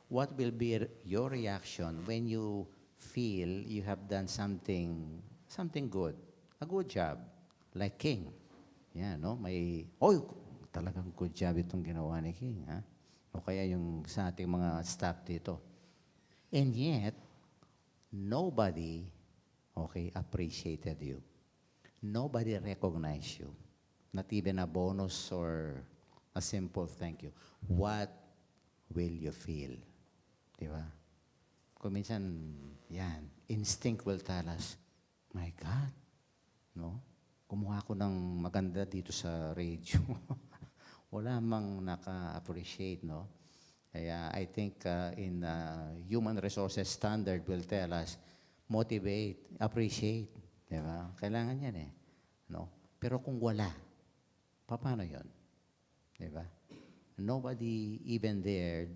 what will be your reaction when you feel you have done something good, a good job, like King. Yeah, no? Talagang good job itong ginawa ni King, ha? O kaya yung sa ating mga staff dito. And yet, nobody, okay, appreciated you. Nobody recognized you. Not even a bonus or a simple thank you. What will you feel? Di ba? Kung minsan, yan, instinct will tell us, my God, no? Kumuha ko ng maganda dito sa radio. Wala mang naka-appreciate, no? Kaya I think in human resources standard will tell us, motivate, appreciate. Di ba? Kailangan yan eh. No? Pero kung wala, paano yun? Di ba? Nobody even dared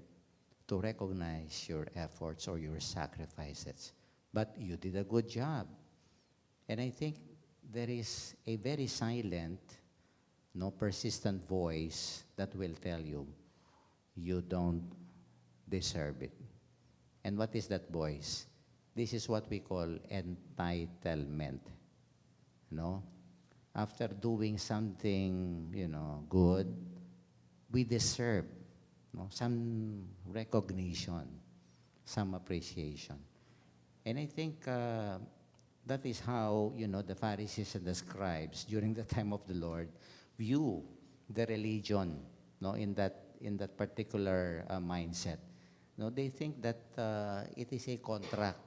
to recognize your efforts or your sacrifices. But you did a good job. And I think there is a very silent, no, persistent voice that will tell you, you don't deserve it. And what is that voice? This is what we call entitlement. No? After doing something, good, we deserve, no, some recognition, some appreciation. And I think that is how, the Pharisees and the scribes during the time of the Lord view the religion, no, in that particular mindset. No, they think that it is a contract,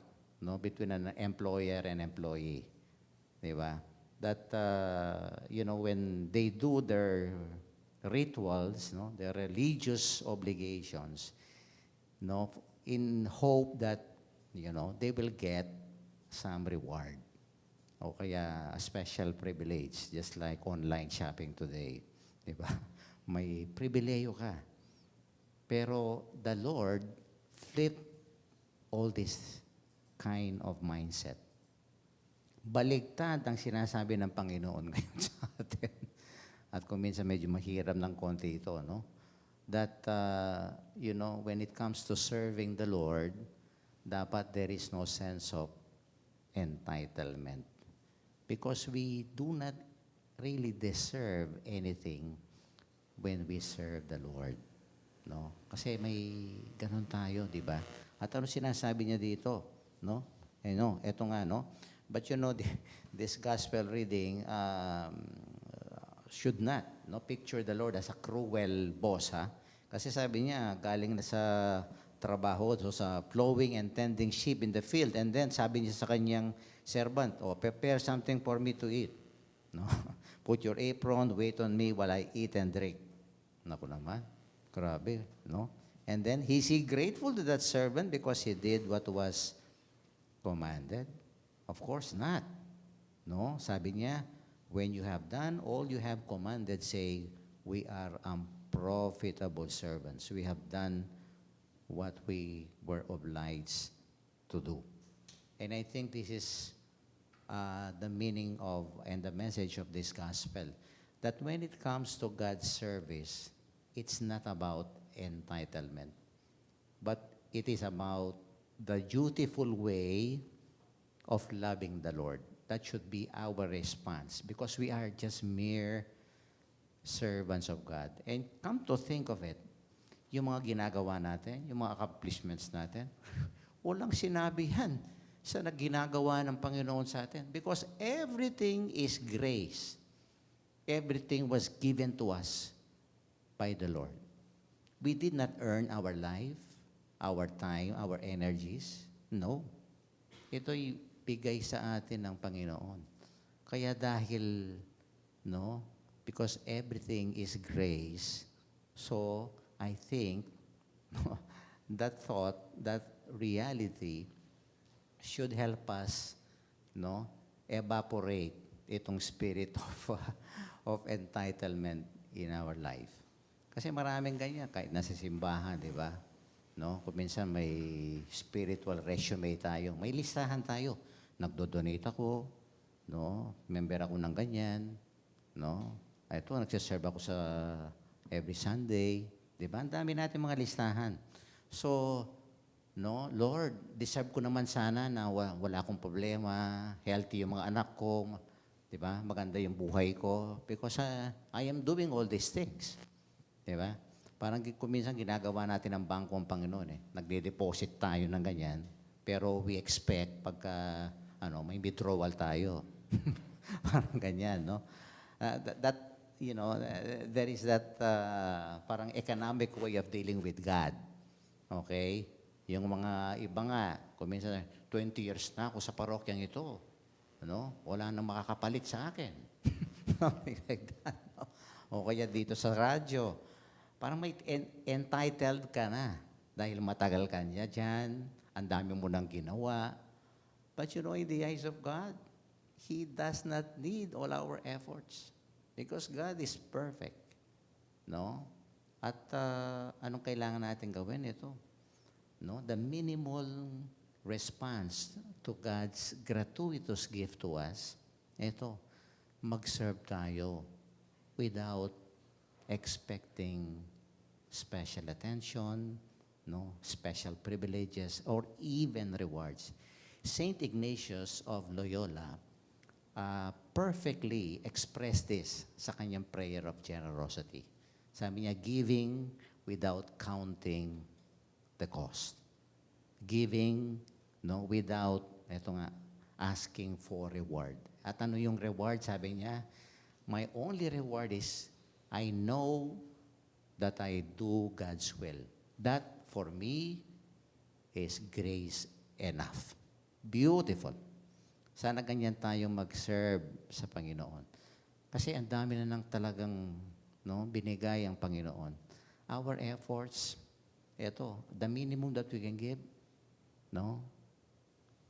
no, between an employer and employee. Di ba? That, when they do their rituals, no, their religious obligations, no, in hope that, they will get some reward. O kaya a special privilege, just like online shopping today. Di ba? May pribileyo ka. Pero the Lord flipped all this kind of mindset. Baligtad ang sinasabi ng Panginoon ngayon sa atin. At kung minsan medyo mahirap ng konti ito, no? That, when it comes to serving the Lord, dapat there is no sense of entitlement. Because we do not really deserve anything when we serve the Lord. No? Kasi may ganun tayo, di ba? At ano sinasabi niya dito? No? Eto nga, no? But this gospel reading should not, no, picture the Lord as a cruel boss, ha? Kasi sabi niya, galing na sa trabaho, so sa plowing and tending sheep in the field. And then sabi niya sa kanyang servant, prepare something for me to eat. No? Put your apron, wait on me while I eat and drink. Naku naman, grabe, no? And then, is he grateful to that servant because he did what was commanded? Of course not. No? Sabi niya, when you have done all you have commanded, say, we are unprofitable servants. We have done what we were obliged to do. And I think this is the meaning of and the message of this gospel, that when it comes to God's service, it's not about entitlement, but it is about the dutiful way of loving the Lord. That should be our response, because we are just mere servants of God. And come to think of it, yung mga ginagawa natin, yung mga accomplishments natin, walang sinabi yan sa ginagawa ng Panginoon sa atin. Because everything is grace. Everything was given to us by the Lord. We did not earn our life, our time, our energies. No. Ito'y bigay sa atin ng Panginoon. Kaya dahil, no, because everything is grace, so I think that thought, that reality should help us, no, evaporate itong spirit of entitlement in our life. Kasi maraming ganyan, kahit nasa simbahan, di ba? No? Kung minsan may spiritual resume tayo, may listahan tayo. Nagdo-donate ako, no? Member ako ng ganyan, no? Ito, nagsiserve ako sa every Sunday. Di ba? Ang dami natin mga listahan. So, no, Lord, deserve ko naman sana na wala akong problema, healthy yung mga anak ko, 'di ba? Maganda yung buhay ko because I am doing all these things. 'Di ba? Parang kung minsan ginagawa natin ang bangko ang Panginoon eh. Nagde-deposit tayo ng ganyan, pero we expect pagka may withdrawal tayo. Parang ganyan, no? That there is that parang economic way of dealing with God. Okay? Yung mga iba nga, kung minsan, 20 years na ako sa parokyang ito. Wala nang makakapalit sa akin. Something like that. No? O kaya dito sa radyo. Parang may entitled ka na dahil matagal ka niya dyan, ang dami mo nang ginawa. But in the eyes of God, He does not need all our efforts because God is perfect. No? At anong kailangan natin gawin ito? No? The minimal response to God's gratuitous gift to us, ito, mag-serve tayo without expecting special attention, special privileges, or even rewards. Saint Ignatius of Loyola perfectly expressed this sa kanyang prayer of generosity. Sabi niya, giving without counting the cost. Giving without, asking for reward. At ano yung reward? Sabi niya, my only reward is, I know that I do God's will. That, for me, is grace enough. Beautiful. Sana ganyan tayo mag-serve sa Panginoon. Kasi ang dami na nang talagang binigay ang Panginoon. Our efforts, the minimum that we can give,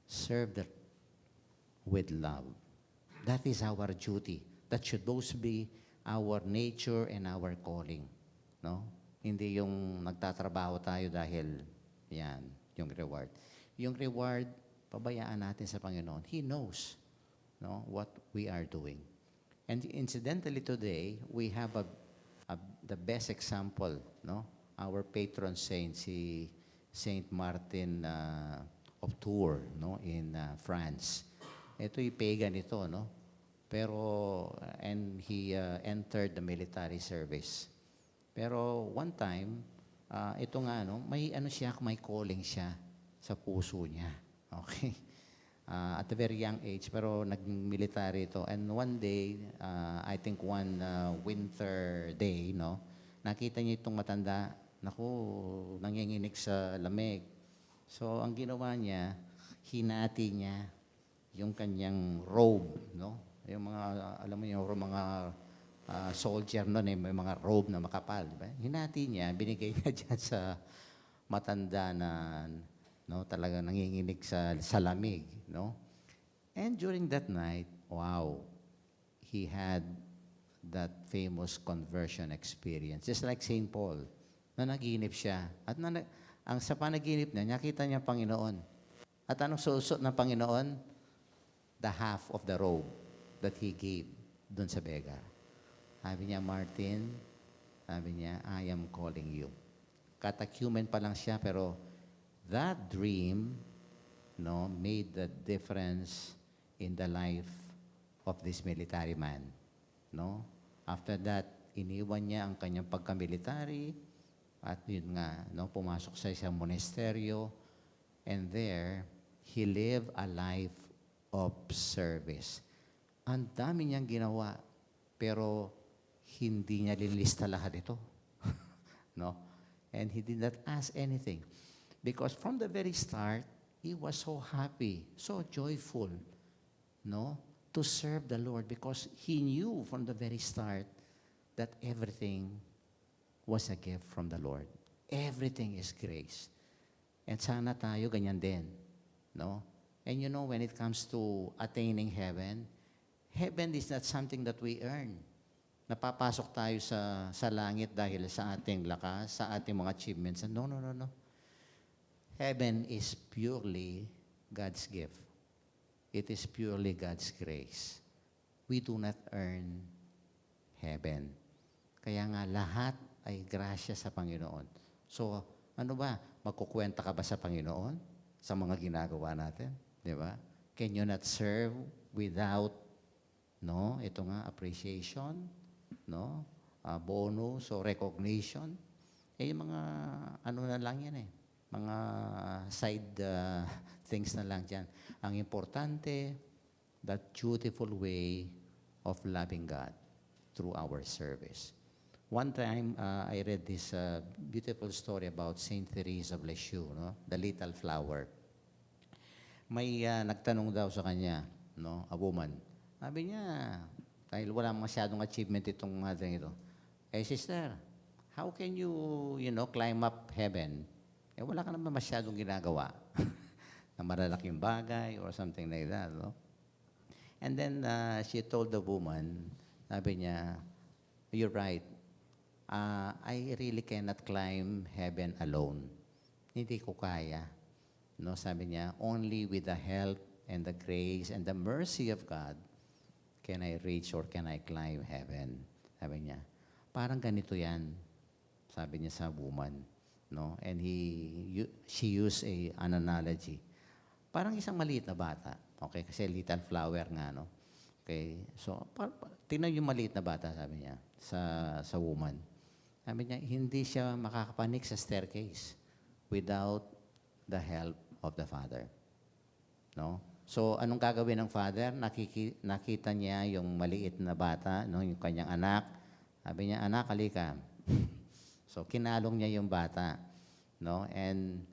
serve with love. That is our duty. That should both be our nature and our calling. Hindi yung nagtatrabaho tayo dahil yung reward. Yung reward, pabayaan natin sa Panginoon. He knows what we are doing. And incidentally today, we have the best example, our patron saint, si Saint Martin of Tours, in France. Ito'y pagan ito, pero, and he entered the military service. Pero one time, ito nga, may may calling siya sa puso niya. Okay? At a very young age, pero nag-military ito. And one day, I think one winter day, nakita niya itong matanda, nanginginig sa lamig. So, ang ginawa niya, hinati niya yung kanyang robe, Yung mga, alam mo yung mga soldier noon, may mga robe na makapal, diba? Hinati niya, binigay niya dyan sa matanda na talaga nanginginig sa lamig, And during that night, wow, he had that famous conversion experience. Just like St. Paul, na naginip siya. At sa panaginip niya, nakita niya Panginoon. At anong suot ng Panginoon? The half of the robe that He gave dun sa beggar. Sabi niya, Martin, sabi niya, I am calling you. Catechumen pa lang siya, pero that dream, made the difference in the life of this military man, After that, iniwan niya ang kanyang pagka-military at yun nga, pumasok sa isang monasteryo, and there, he lived a life of service. Ang dami niyang ginawa, pero hindi niya lilista lahat ito. And he did not ask anything. Because from the very start, he was so happy, so joyful, to serve the Lord because he knew from the very start that everything was a gift from the Lord. Everything is grace. And sana tayo ganyan din, And when it comes to attaining heaven, heaven is not something that we earn. Napapasok tayo sa langit dahil sa ating lakas, sa ating mga achievements. No. Heaven is purely God's gift. It is purely God's grace. We do not earn heaven. Kaya nga lahat ay grasya sa Panginoon. So, Magkukwenta ka ba sa Panginoon sa mga ginagawa natin? Di ba? Can you not serve without, no? Ito nga, appreciation, no? Bonus o recognition. Yung mga, ano na lang yan mga side things na lang dyan. Ang importante, that dutiful way of loving God through our service. One time, I read this beautiful story about Saint Therese of Lisieux, no? The little flower. May nagtanong daw sa kanya, no? A woman. Sabi niya, dahil wala masyadong achievement itong mother ito. Sister, how can you, climb up heaven? Wala ka naman masyadong ginagawa na malalaking bagay or something like that, no? And then she told the woman, sabi niya, you're right. I really cannot climb heaven alone. Hindi ko kaya. No, sabi niya, only with the help and the grace and the mercy of God can I reach or can I climb heaven. Sabi niya, parang ganito yan, sabi niya sa woman. No? And she used an analogy. Parang isang maliit na bata. Okay, kasi little flower nga, no? Okay, so tingnan yung maliit na bata, sabi niya, sa woman. Sabi niya, hindi siya makakapanik sa staircase without the help of the Father. No? So, anong gagawin ng Father? Nakita niya yung maliit na bata, no? Yung kanyang anak. Sabi niya, anak, halika. So, kinalong niya yung bata. No? And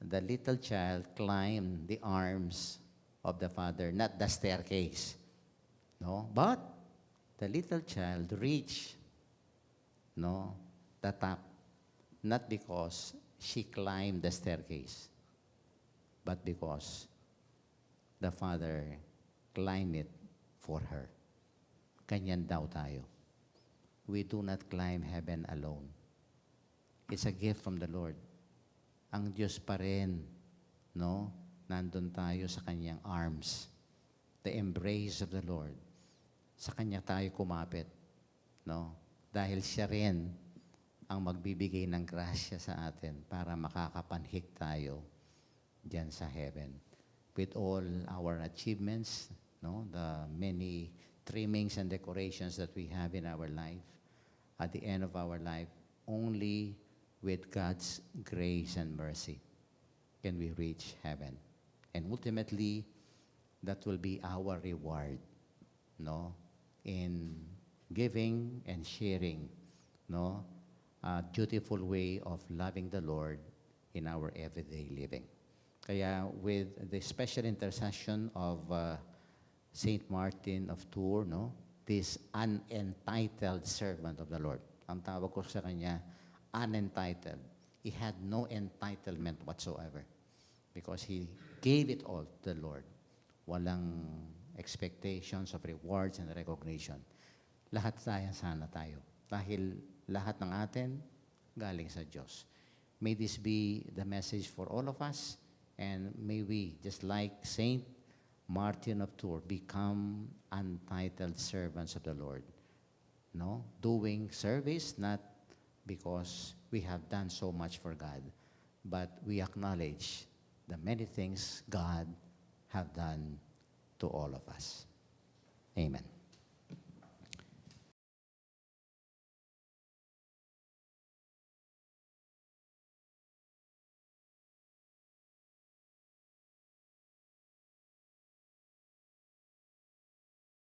the little child climbed the arms of the Father, not the staircase. No? But the little child reached the top, not because she climbed the staircase, but because the Father climbed it for her. Ganyan daw tayo. We do not climb heaven alone. It's a gift from the Lord. Ang Diyos pa rin, no? Nandun tayo sa Kanyang arms. The embrace of the Lord. Sa Kanya tayo kumapit, no? Dahil siya rin ang magbibigay ng grasya sa atin para makakapanhik tayo diyan sa heaven. With all our achievements, no, the many trimmings and decorations that we have in our life, at the end of our life, only with God's grace and mercy can we reach heaven. And ultimately, that will be our reward, no, in giving and sharing, no, a dutiful way of loving the Lord in our everyday living. Kaya with the special intercession of Saint Martin of Tours, no, this unentitled servant of the Lord. Ang tawag ko sa kanya, unentitled. He had no entitlement whatsoever because he gave it all to the Lord. Walang expectations of rewards and recognition. Lahat sana tayo. Dahil lahat ng atin galing sa Diyos. May this be the message for all of us, and may we, just like Saint Martin of Tours, become untitled servants of the Lord. No? Doing service not because we have done so much for God, but we acknowledge the many things God have done to all of us. Amen.